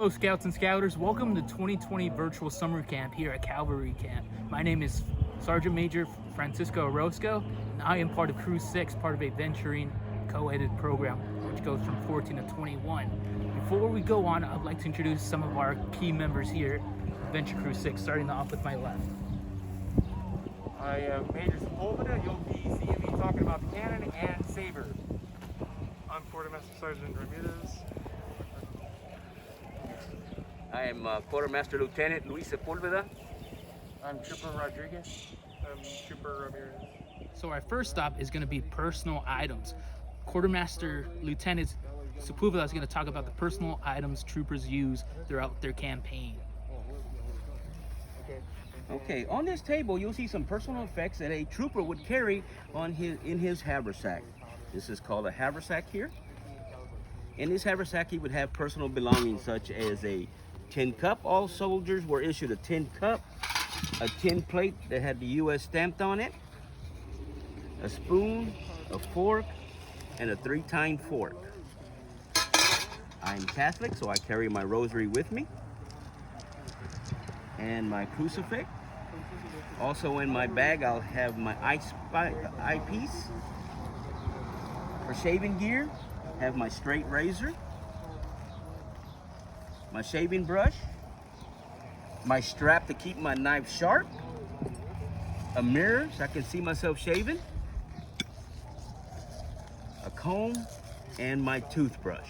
Hello Scouts and Scouters, welcome to 2020 Virtual Summer Camp here at Cavalry Camp. My name is Sergeant Major Francisco Orozco, and I am part of Crew 6, part of a venturing co-ed program which goes from 14 to 21. Before we go on, I'd like to introduce some of our key members here at Venture Crew 6, starting off with my left. I am Major Sepulveda. You'll be seeing me talking about the cannon and saber. I'm Quartermaster Sergeant Ramirez. I am Quartermaster Lieutenant Luis Sepulveda. I'm Trooper Rodriguez. I'm Trooper Ramirez. So our first stop is going to be personal items. Quartermaster Lieutenant Sepulveda is going to talk about the personal items troopers use throughout their campaign. Okay, on this table you'll see some personal effects that a trooper would carry in his haversack. This is called a haversack here. In this haversack he would have personal belongings such as a tin cup. All soldiers were issued a tin cup, a tin plate that had the U.S. stamped on it, a spoon, a fork, and a 3-tined fork. I'm Catholic, so I carry my rosary with me and my crucifix. Also in my bag I'll have my eyepiece. For shaving gear, have my straight razor, my shaving brush, my strap to keep my knife sharp, a mirror so I can see myself shaving, a comb, and my toothbrush.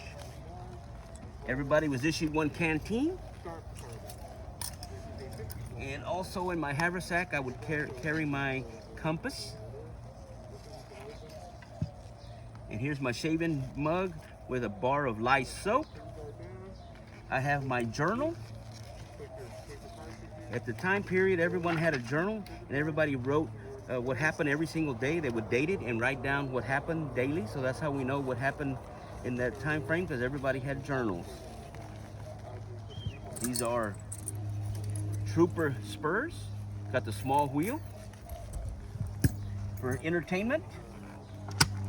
Everybody was issued one canteen. And also in my haversack I would carry my compass. And here's my shaving mug with a bar of lye soap. I have my journal. At the time period, everyone had a journal, and everybody wrote what happened every single day. They would date it and write down what happened daily. So that's how we know what happened in that time frame, because everybody had journals. These are trooper spurs. Got the small wheel. For entertainment,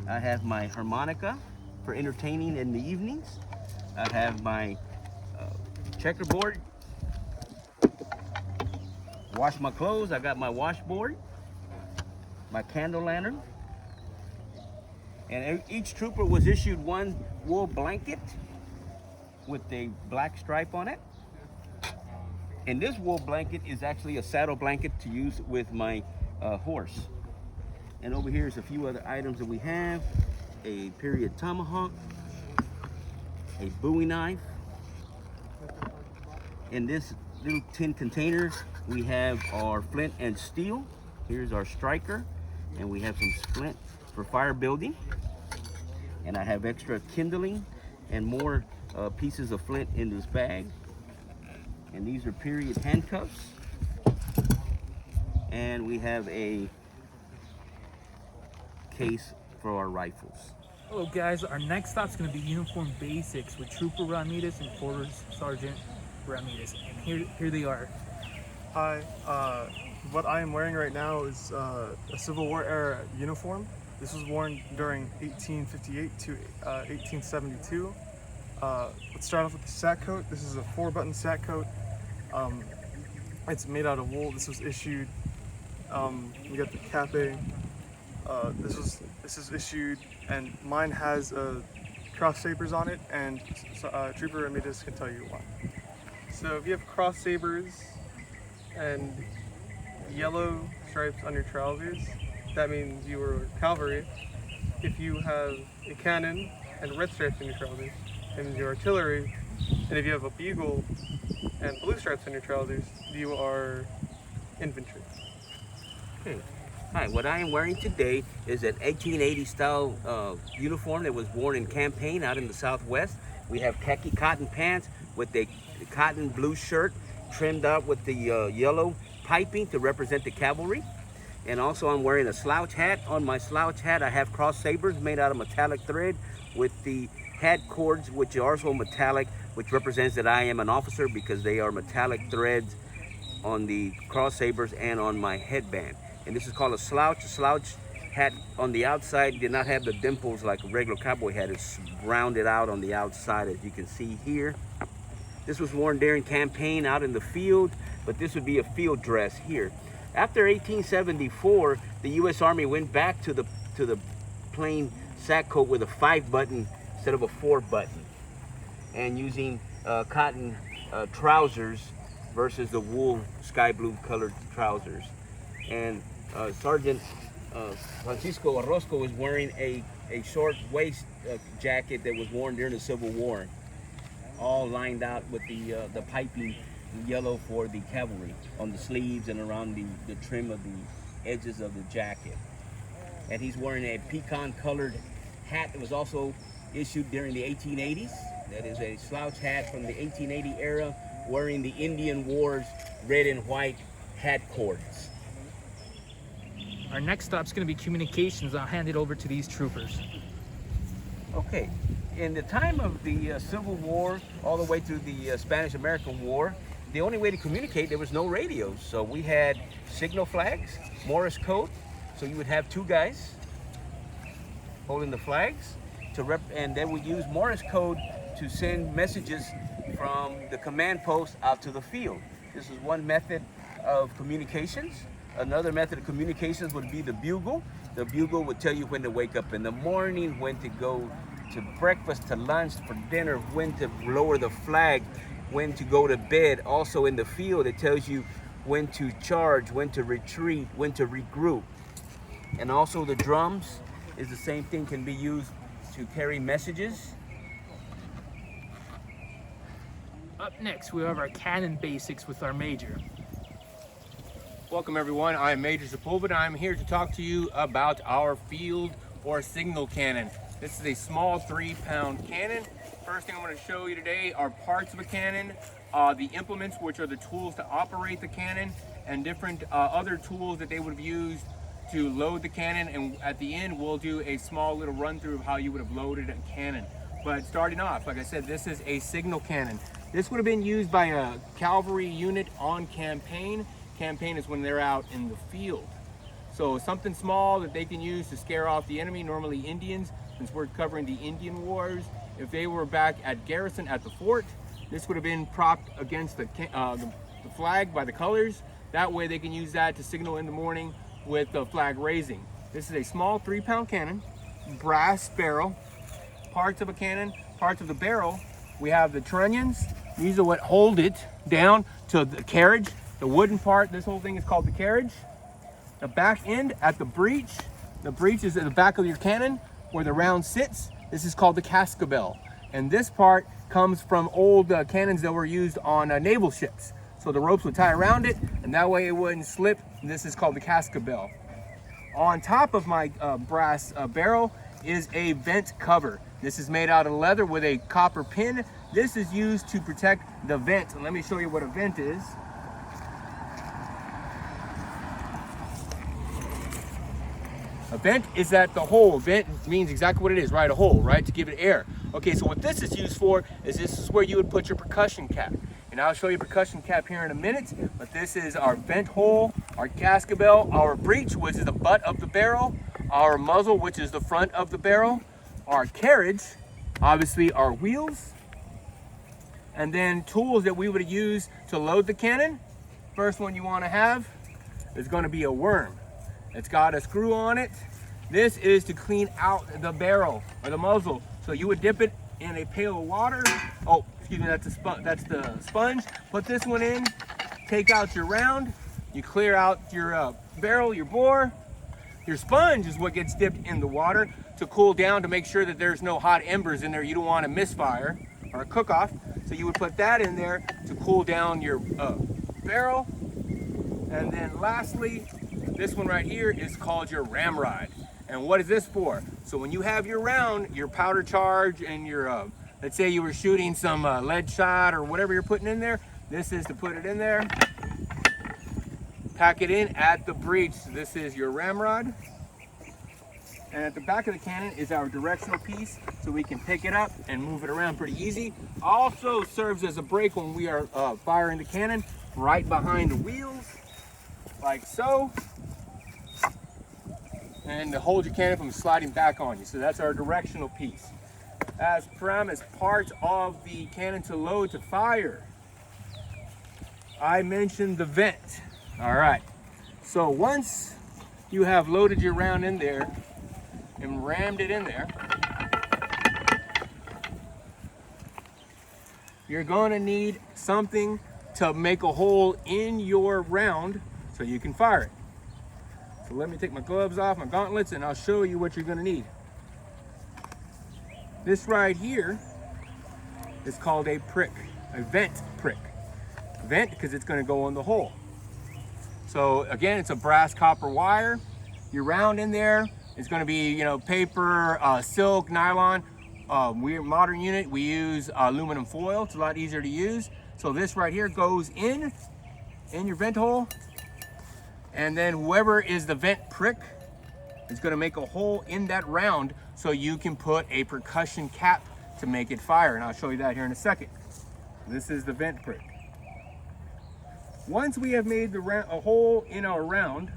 I have my harmonica for entertaining in the evenings. I have my checkerboard. Wash my clothes, I got my washboard, my candle lantern. And each trooper was issued one wool blanket with a black stripe on it. And this wool blanket is actually a saddle blanket to use with my horse. And over here is a few other items that we have. A period tomahawk, a Bowie knife. In this little tin container, we have our flint and steel. Here's our striker, and we have some flint for fire building. And I have extra kindling and more pieces of flint in this bag. And these are period handcuffs. And we have a case for our rifles. Hello guys, our next stop is going to be Uniform Basics with Trooper Ramirez and Quarter Sergeant Ramirez. And here they are. Hi, what I am wearing right now is a Civil War era uniform. This was worn during 1858 to 1872. Let's start off with the sack coat. This is a 4-button sack coat. It's made out of wool. This was issued. We got the cape. This is issued, and mine has cross sabers on it, and Trooper Ramirez can tell you why. So if you have cross sabers and yellow stripes on your trousers, that means you were cavalry. If you have a cannon and red stripes on your trousers, that means you're artillery. And if you have a bugle and blue stripes on your trousers, you are infantry. Okay. Hi, what I am wearing today is an 1880 style uniform that was worn in campaign out in the Southwest. We have khaki cotton pants with a cotton blue shirt trimmed out with the yellow piping to represent the cavalry. And also I'm wearing a slouch hat. On my slouch hat I have cross sabers made out of metallic thread with the hat cords, which are also metallic, which represents that I am an officer because they are metallic threads on the cross sabers and on my headband. And this is called a slouch. A slouch hat on the outside did not have the dimples like a regular cowboy hat. It's rounded out on the outside, as you can see here. This was worn during campaign out in the field, but this would be a field dress here. After 1874, the U.S. Army went back to the plain sack coat with a 5-button instead of a 4-button, and using cotton trousers versus the wool sky blue colored trousers. And Sergeant Francisco Orozco was wearing a short waist jacket that was worn during the Civil War, all lined out with the piping yellow for the cavalry on the sleeves and around the trim of the edges of the jacket. And he's wearing a pecan colored hat that was also issued during the 1880s. That is a slouch hat from the 1880 era, wearing the Indian Wars red and white hat cords. Our next stop is going to be communications. I'll hand it over to these troopers. Okay, in the time of the Civil War, all the way through the Spanish-American War, the only way to communicate, there was no radios. So we had signal flags, Morse code. So you would have 2 guys holding the flags and then we use Morse code to send messages from the command post out to the field. This is one method of communications. Another method of communications would be the bugle. The bugle would tell you when to wake up in the morning, when to go to breakfast, to lunch, for dinner, when to lower the flag, when to go to bed. Also in the field, it tells you when to charge, when to retreat, when to regroup. And also the drums is the same thing, can be used to carry messages. Up next, we have our cannon basics with our major. Welcome everyone, I am Major Sepulveda. I'm here to talk to you about our field or signal cannon. This is a small 3-pound cannon. First thing I'm going to show you today are parts of a cannon, the implements, which are the tools to operate the cannon, and different other tools that they would have used to load the cannon. And at the end, we'll do a small little run through of how you would have loaded a cannon. But starting off, like I said, this is a signal cannon. This would have been used by a cavalry unit on campaign. Campaign is when they're out in the field. So something small that they can use to scare off the enemy, normally Indians, since we're covering the Indian Wars. If they were back at garrison at the fort, this would have been propped against the flag by the colors. That way they can use that to signal in the morning with the flag raising. This is a small 3-pound cannon, brass barrel. Parts of a cannon, parts of the barrel, we have the trunnions. These are what hold it down to the carriage. The wooden part, this whole thing is called the carriage. The back end at the breech. The breech is at the back of your cannon where the round sits. This is called the cascabel. And this part comes from old cannons that were used on naval ships. So the ropes would tie around it, and that way it wouldn't slip. And this is called the cascabel. On top of my brass barrel is a vent cover. This is made out of leather with a copper pin. This is used to protect the vent. And let me show you what a vent is. A vent is at the hole. Vent means exactly what it is, right? A hole, right? To give it air. Okay, so what this is used for is this is where you would put your percussion cap. And I'll show you percussion cap here in a minute, but this is our vent hole, our cascabel, our breech, which is the butt of the barrel, our muzzle, which is the front of the barrel, our carriage, obviously our wheels, and then tools that we would use to load the cannon. First one you want to have is going to be a worm. It's got a screw on it. This is to clean out the barrel or the muzzle. So you would dip it in a pail of water. Oh, excuse me, that's the sponge. Put this one in, take out your round. You clear out your barrel, your bore. Your sponge is what gets dipped in the water to cool down, to make sure that there's no hot embers in there. You don't want a misfire or a cook-off. So you would put that in there to cool down your barrel. And then lastly, this one right here is called your ramrod. And what is this for? So when you have your round, your powder charge, and your, let's say you were shooting some lead shot or whatever you're putting in there, this is to put it in there, pack it in at the breech. So this is your ramrod. And at the back of the cannon is our directional piece, so we can pick it up and move it around pretty easy. Also serves as a brake when we are firing the cannon right behind the wheels, like so. And to hold your cannon from sliding back on you. So that's our directional piece. as part of the cannon to load to fire. I mentioned the vent. All right. So once you have loaded your round in there and rammed it in there, you're going to need something to make a hole in your round so you can fire it. So let me take my gloves off, my gauntlets, and I'll show you what you're going to need. This right here is called a prick, a vent prick. Vent because it's going to go in the hole. So again, it's a brass copper wire. Your round in there is going to be, paper, silk, nylon. We're modern unit. We use aluminum foil. It's a lot easier to use. So this right here goes in your vent hole, and then whoever is the vent prick is going to make a hole in that round so you can put a percussion cap to make it fire, and I'll show you that here in a second. This is the vent prick. Once we have made a hole in our round,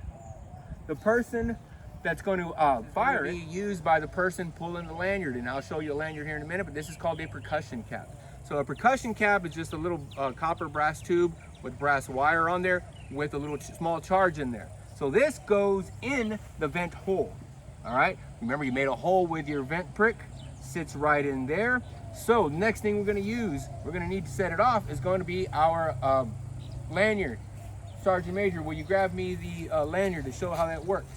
the person that's going to fire it will be used by the person pulling the lanyard, and I'll show you a lanyard here in a minute, but this is called a percussion cap. So a percussion cap is just a little copper brass tube with brass wire on there with a little small charge in there. So this goes in the vent hole. All right, remember you made a hole with your vent prick, sits right in there. So next thing we're going to need to set it off is going to be our lanyard. Sergeant Major, will you grab me the lanyard to show how that works?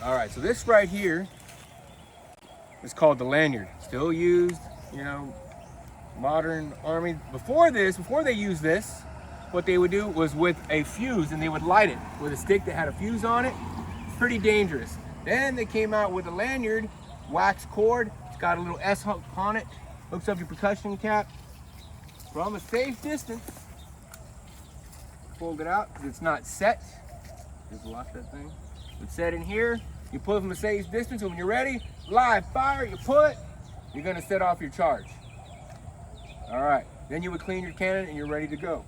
All right, so this right here is called the lanyard. Still used, modern Army. Before they used this, what they would do was with a fuse, and they would light it with a stick that had a fuse on it. It's pretty dangerous. Then they came out with a lanyard, wax cord. It's got a little S hook on it. Hooks up your percussion cap from a safe distance. Fold it out because it's not set. Just lock that thing. It's set in here. You pull it from a safe distance, and when you're ready, live fire, you pull it, you're gonna set off your charge. All right, then you would clean your cannon and you're ready to go.